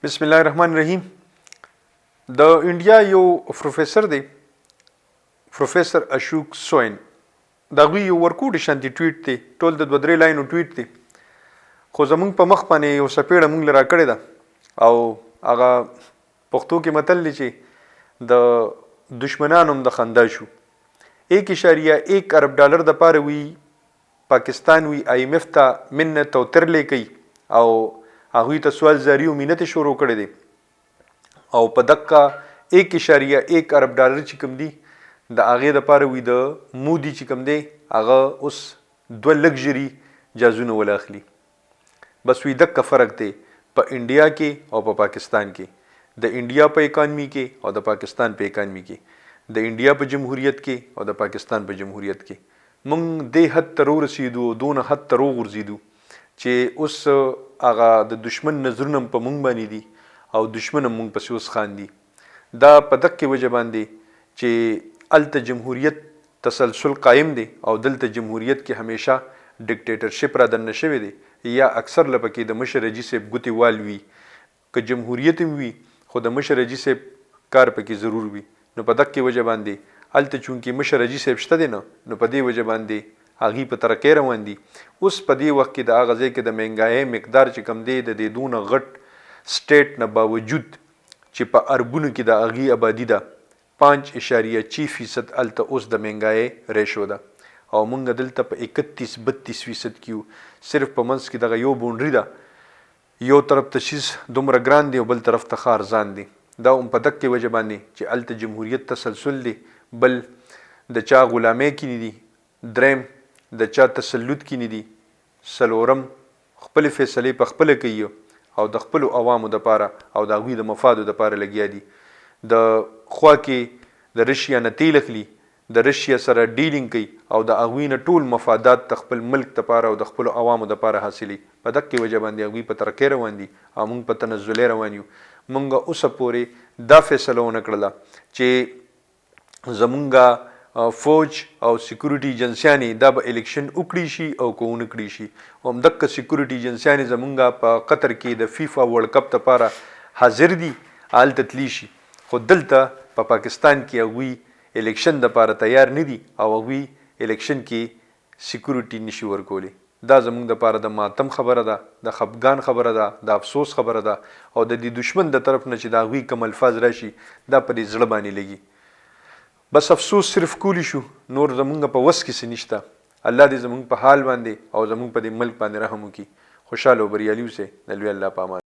بسم الله الرحمن الرحیم. د انډیا یو پروفیسر دی، پروفیسر اشوک سوین. دا غوی یو ورکوټ شانتي ټویټ دی، ټول د 2-3 لاینو ټویټ دی، خو زمونږ په مخ باندې یو سپېړه مونږ لرا کړې ده او هغه پښتو کې متل دی چې د دشمنانو د خندا شو. 1.1 ارب ډالر د پاره وی پاکستان وی IMF ته منت او ترلې کوي او هغوی ته سوال زاری او مینت شروع کړی دی او په دقه 1.1 ارب ډالر چې کوم دی د هغې دپاره وي د مودي چې کوم دی هغه اوس 2 لګژري جازونه وله اخلي. بس وي دقه فرق دی په انډیا کې او په پاکستان کې، د انډیا په اکانمي کې او د پاکستان په اکانمي کې، د انډیا په جمهوریت کې او د پاکستان په جمهوریت کې. مونږ دې حد ته ورسېدو، دونه حد ته وغورځېدو چې اوس هغه د دشمن نظرونه په مونږ باندې دي او دشمن مونږ پسې اوس خاندي. دا په دقه وجه باندې چې الته جمهوریت تسلسل قایم دی او دلته جمهوریت کې همیشه ډیکټیټرشپ را دننه شوی دی یا اکثر لپاره د مشر رئیس صاحب ګوتې وال وي، که جمهوریت وي خو د مشر رئیس صاحب کار پکې ضرور وي. نو په دقه وجه باندې الته چونکې مشر رئیس صاحب شته دی نو په دې وجه باندې هغې په ترقۍ روان دي. اوس په دې وخت کې د هغه ځای کې د مهنګایۍ مقدار چې کم دی د دې دونه غټ سټیټ نه باوجود چې په اربونو کې د هغې آبادي ده 5.6% الته اوس د مهنګایۍ ریشو ده او مونږ دلته په 31-32% کې یو. صرف په منځ کې دغه یو بونډري ده، یو طرف ته شیز دومره ګران دی او بل طرف ته ښه ارزان دی. دا هم په دقې وجه باندې چې الته جمهوریت تسلسل دی، بل د چا غلامۍ کې نه دي، دریم د چا تسلط کې نه دي، څلورم خپلې فیصلې په خپله کوي او د خپلو عوامو دپاره او د هغوی د مفادو دپاره لګیا دي. د خوا کې د رشیا نه تیل اخلي، د رشیا سره ډیلینګ کوي او د هغوی نه ټول مفادات د خپل ملک دپاره او د خپلو عوامو دپاره حاصلي. په دقې وجه باندې هغوی په ترقۍ روان دي او موږ په تنزلۍ روان یو. موږ اوسه پورې دا فیصله ونه کړله چې زمونږ فوج او سیکورټي ایجنسیانې دا به الیکشن وکړي شي او که ونه کړي شي. همدقه سیکورټي ایجنسیانې زمونږ په قطر کې د فیفا ورلډ کپ دپاره حاضر دي، هلته تللی شي. خو دلته په پاکستان کې هغوی الیکشن دپاره تیار نه دي او هغوی الیکشن کې سیکورټي نشي ورکولی. دا زمونږ دپاره د ماتم خبره ده، د خفګان خبره ده، د افسوس خبره ده او د دې دشمن د طرف نه چې د هغوی کوم الفاظ راشي دا په دې زړه باندې لګي. بس افسوس صرف کولی شو، نور زمونږ په وس کې څه نشته. الله دې زمونږ په حال باندې او زمونږ په دې ملک باندې رحم وکړي. خوشحاله او بریالي اوسئ. د لوی الله په امان.